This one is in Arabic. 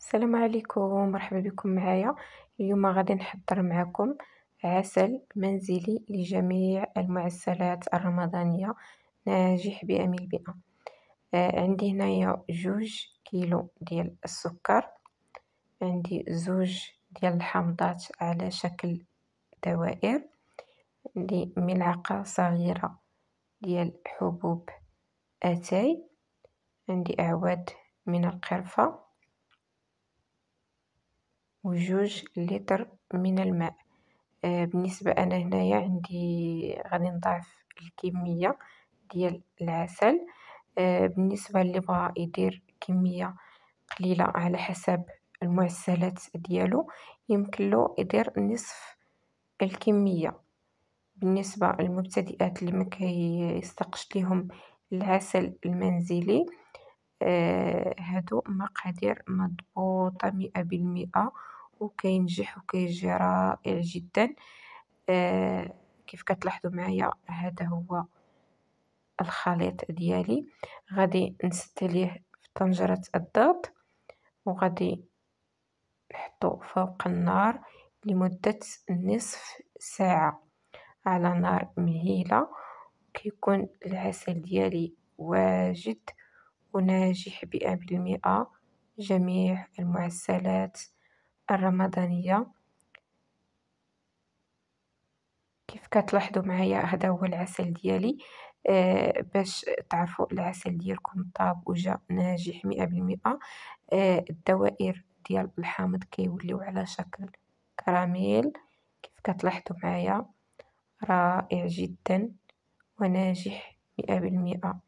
السلام عليكم، مرحبا بكم معايا. اليوم غادي نحضر معكم عسل منزلي لجميع المعسلات الرمضانية ناجح ب100%. عندي هنايا 2 كيلو ديال السكر، عندي 2 ديال الحامضات على شكل دوائر، عندي ملعقة صغيرة ديال حبوب أتاي، عندي أعواد من القرفة و2 لتر من الماء. بالنسبة أنا هنايا عندي غادي نضاعف الكمية ديال العسل. بالنسبة اللي بغا يدير كمية قليلة على حسب المعسلات ديالو يمكن له يدير نصف الكمية. بالنسبة للمبتدئات اللي ما كيستقش ليهم العسل المنزلي، هادو مقادير مضبوطة 100% وكينجح وكيجي رائع جدا. كيف كتلاحظوا معايا هذا هو الخليط ديالي. غادي نسد ليه في طنجرة الضغط وغادي نحطو فوق النار لمدة نصف ساعة على نار مهيلة. كيكون العسل ديالي واجد وناجح 100%. جميع المعسلات الرمضانية كيف كتلاحظوا معايا هذا هو العسل ديالي. باش تعرفوا العسل ديالكم طاب وجا ناجح 100%. الدوائر ديال الحامض كيوليو على شكل كراميل، كيف كتلاحظوا معايا رائع جدا وناجح 100%.